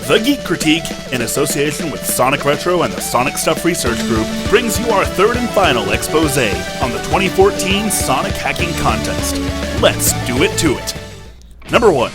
The Geek Critique, in association with Sonic Retro and the Sonic Stuff Research Group, brings you our third and final exposé on the 2014 Sonic Hacking Contest. Let's do it to it. Number 1.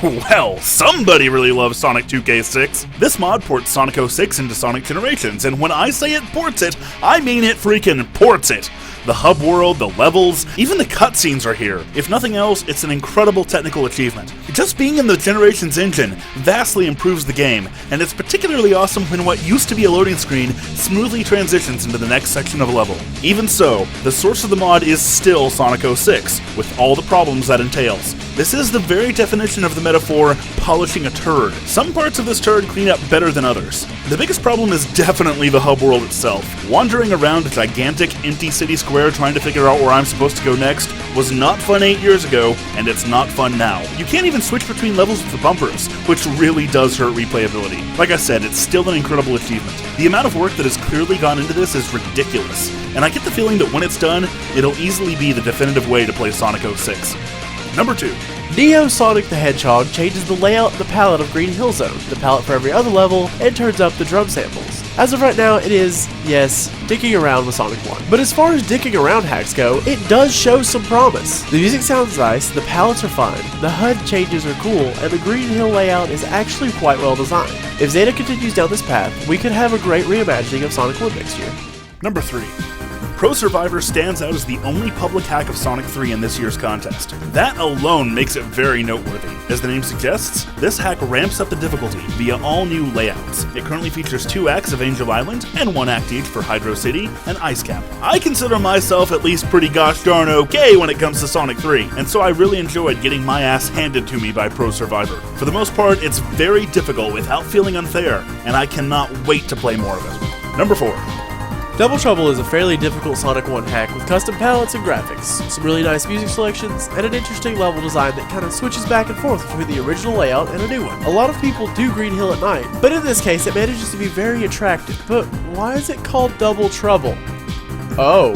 Well, somebody really loves Sonic 2K6. This mod ports Sonic 06 into Sonic Generations, and when I say it ports it, I mean it freaking ports it. The hub world, the levels, even the cutscenes are here. If nothing else, it's an incredible technical achievement. Just being in the Generations engine vastly improves the game, and it's particularly awesome when what used to be a loading screen smoothly transitions into the next section of a level. Even so, the source of the mod is still Sonic 06, with all the problems that entails. This is the very definition of the metaphor, polishing a turd. Some parts of this turd clean up better than others. The biggest problem is definitely the hub world itself. Wandering around a gigantic, empty city square trying to figure out where I'm supposed to go next was not fun 8 years ago, and it's not fun now. You can't even switch between levels with the bumpers, which really does hurt replayability. Like I said, it's still an incredible achievement. The amount of work that has clearly gone into this is ridiculous, and I get the feeling that when it's done, it'll easily be the definitive way to play Sonic 06. Number 2. Neo Sonic the Hedgehog changes the layout and the palette of Green Hill Zone, the palette for every other level, and turns up the drum samples. As of right now, it is, yes, dicking around with Sonic 1. But as far as dicking around hacks go, it does show some promise. The music sounds nice, the palettes are fine, the HUD changes are cool, and the Green Hill layout is actually quite well designed. If Zeta continues down this path, we could have a great reimagining of Sonic 1 next year. Number 3. Pro Survivor stands out as the only public hack of Sonic 3 in this year's contest. That alone makes it very noteworthy. As the name suggests, this hack ramps up the difficulty via all new layouts. It currently features 2 acts of Angel Island, and 1 act each for Hydro City and Ice Cap. I consider myself at least pretty gosh darn okay when it comes to Sonic 3, and so I really enjoyed getting my ass handed to me by Pro Survivor. For the most part, it's very difficult without feeling unfair, and I cannot wait to play more of it. Number 4. Double Trouble is a fairly difficult Sonic 1 hack with custom palettes and graphics, some really nice music selections, and an interesting level design that kind of switches back and forth between the original layout and a new one. A lot of people do Green Hill at night, but in this case it manages to be very attractive. But why is it called Double Trouble? Oh,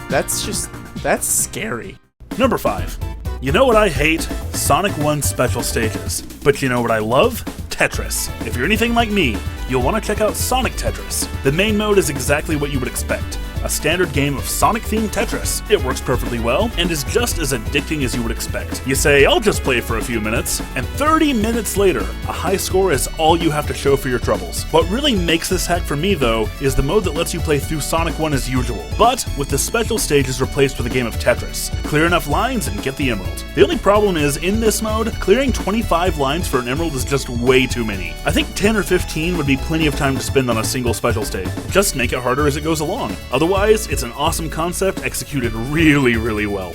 that's scary. Number 5. You know what I hate? Sonic 1 special stages. But you know what I love? Tetris. If you're anything like me, you'll want to check out Sonic Tetris. The main mode is exactly what you would expect. A standard game of Sonic-themed Tetris. It works perfectly well, and is just as addicting as you would expect. You say, I'll just play for a few minutes, and 30 minutes later, a high score is all you have to show for your troubles. What really makes this hack for me, though, is the mode that lets you play through Sonic 1 as usual, but with the special stages replaced with a game of Tetris. Clear enough lines and get the emerald. The only problem is, in this mode, clearing 25 lines for an emerald is just way too many. I think 10 or 15 would be plenty of time to spend on a single special stage. Just make it harder as it goes along. Otherwise, it's an awesome concept executed really, really well.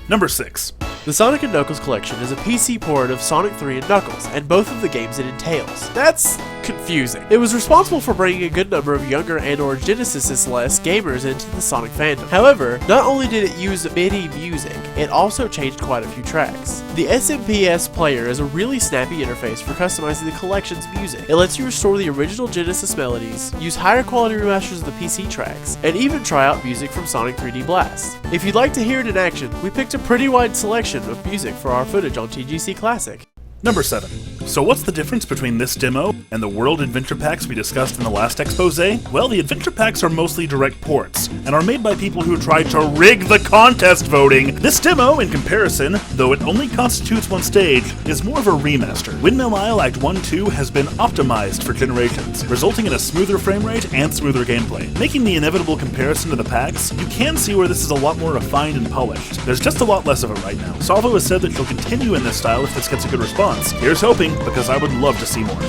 Number 6. The Sonic & Knuckles collection is a PC port of Sonic 3 and Knuckles, and both of the games it entails. That's confusing. It was responsible for bringing a good number of younger and/or Genesis-less gamers into the Sonic fandom. However, not only did it use MIDI music, it also changed quite a few tracks. The SMPS player is a really snappy interface for customizing the collection's music. It lets you restore the original Genesis melodies, use higher quality remasters of the PC tracks, and even try out music from Sonic 3D Blast. If you'd like to hear it in action, we picked a pretty wide selection of music for our footage on TGC Classic. Number 7. So what's the difference between this demo and the World Adventure Packs we discussed in the last exposé? Well, the Adventure Packs are mostly direct ports, and are made by people who tried to rig the contest voting. This demo, in comparison, though it only constitutes 1 stage, is more of a remaster. Windmill Isle Act 1-2 has been optimized for Generations, resulting in a smoother frame rate and smoother gameplay. Making the inevitable comparison to the packs, you can see where this is a lot more refined and polished. There's just a lot less of it right now. Salvo has said that she'll continue in this style if this gets a good response. Here's hoping, because I would love to see more.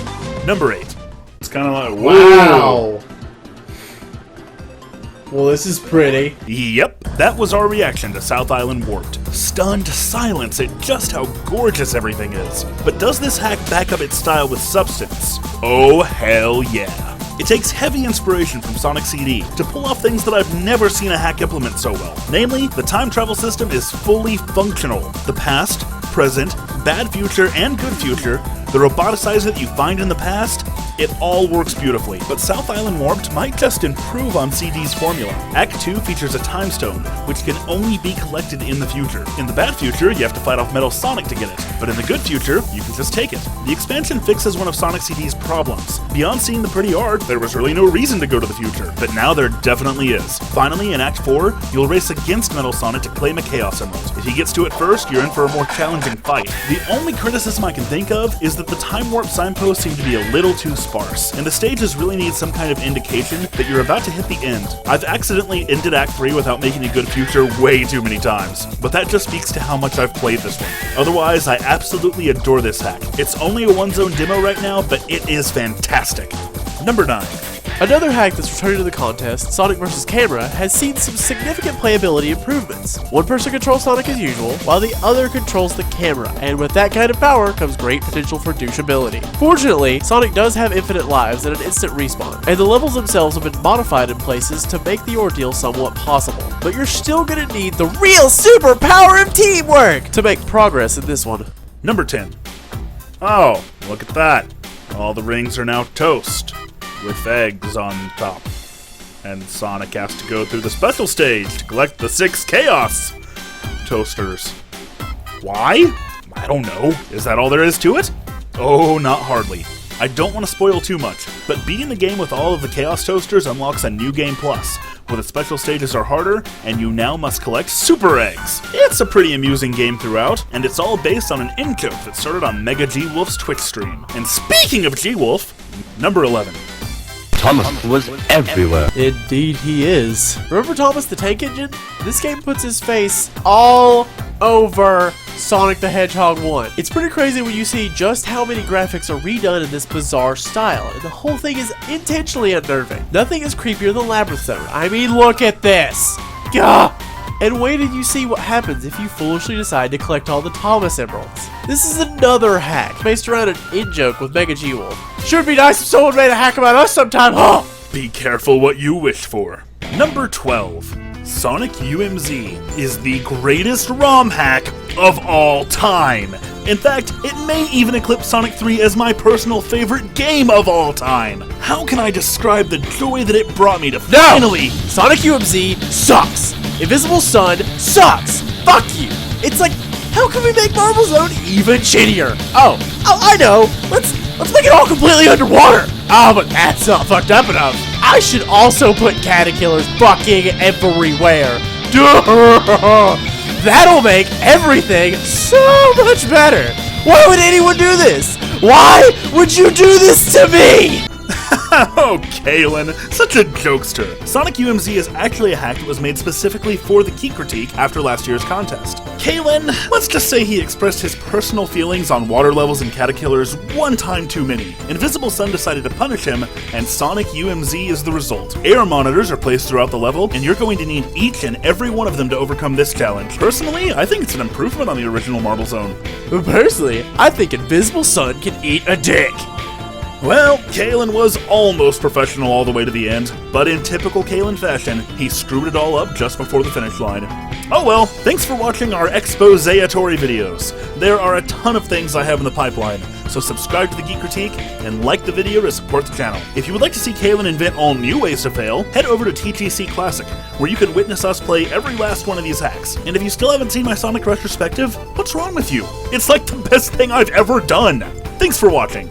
Number 8. It's kind of like, wow! Well, this is pretty. Yep, that was our reaction to South Island Warped. Stunned silence at just how gorgeous everything is. But does this hack back up its style with substance? Oh, hell yeah. It takes heavy inspiration from Sonic CD to pull off things that I've never seen a hack implement so well. Namely, the time travel system is fully functional. The past, present, bad future, and good future, the roboticizer that you find in the past, It all works beautifully, but South Island Warped might just improve on CD's formula. Act 2 features a time stone, which can only be collected in the future. In the bad future, you have to fight off Metal Sonic to get it, but in the good future, you can just take it. The expansion fixes one of Sonic CD's problems. Beyond seeing the pretty art, there was really no reason to go to the future, but now there definitely is. Finally, in Act 4, you'll race against Metal Sonic to claim a Chaos Emerald. If he gets to it first, you're in for a more challenging fight. The only criticism I can think of is that the time warp signposts seem to be a little too sparse, and the stages really need some kind of indication that you're about to hit the end. I've accidentally ended Act 3 without making a good future way too many times, but that just speaks to how much I've played this one. Otherwise, I absolutely adore this hack. It's only a one-zone demo right now, but it is fantastic. Number 9. Another hack that's returning to the contest, Sonic vs. Camera, has seen some significant playability improvements. One person controls Sonic as usual, while the other controls the camera, and with that kind of power comes great potential for doucheability. Fortunately, Sonic does have infinite lives and an instant respawn, and the levels themselves have been modified in places to make the ordeal somewhat possible. But you're still gonna need the real superpower of teamwork to make progress in this one. Number 10. Oh, look at that. All the rings are now toast, with eggs on top. And Sonic has to go through the special stage to collect the 6 Chaos Toasters. Why? I don't know. Is that all there is to it? Oh, not hardly. I don't want to spoil too much, but beating the game with all of the Chaos Toasters unlocks a new game plus, where the special stages are harder, and you now must collect Super Eggs. It's a pretty amusing game throughout, and it's all based on an in-joke that started on Mega G-Wolf's Twitch stream. And speaking of G-Wolf, number 11. Thomas was everywhere. Indeed he is. Remember Thomas the Tank Engine? This game puts his face all over Sonic the Hedgehog 1. It's pretty crazy when you see just how many graphics are redone in this bizarre style, and the whole thing is intentionally unnerving. Nothing is creepier than Labyrinth Zone. I mean, look at this! Gah! And wait till you see what happens if you foolishly decide to collect all the Thomas Emeralds. This is another hack based around an in-joke with Mega G-Wolf. Sure be nice if someone made a hack about us sometime, huh? Be careful what you wish for. Number 12. Sonic UMZ is the greatest ROM hack of all time. In fact, it may even eclipse Sonic 3 as my personal favorite game of all time. How can I describe the joy that it brought me to finally— Sonic UMZ sucks! Invisible Sun sucks! Fuck you! It's like, how can we make Marble Zone even shittier? Oh, I know! Let's make it all completely underwater! Oh, but that's not fucked up enough. I should also put Caterpillars bucking everywhere. Duh! That'll make everything so much better! Why would anyone do this? Why would you do this to me? Oh, Kalen, such a jokester. Sonic UMZ is actually a hack that was made specifically for the Geek critique after last year's contest. Kalen, let's just say he expressed his personal feelings on water levels in Caterpillars one time too many. Invisible Sun decided to punish him, and Sonic UMZ is the result. Air monitors are placed throughout the level, and you're going to need each and every one of them to overcome this challenge. Personally, I think it's an improvement on the original Marble Zone. Personally, I think Invisible Sun can eat a dick. Well, Kalen was almost professional all the way to the end, but in typical Kalen fashion, he screwed it all up just before the finish line. Oh well, thanks for watching our exposé-atory videos. There are a ton of things I have in the pipeline, so subscribe to the Geek Critique and like the video to support the channel. If you would like to see Kalen invent all new ways to fail, head over to TGC Classic, where you can witness us play every last one of these hacks. And if you still haven't seen my Sonic retrospective, what's wrong with you? It's like the best thing I've ever done! Thanks for watching!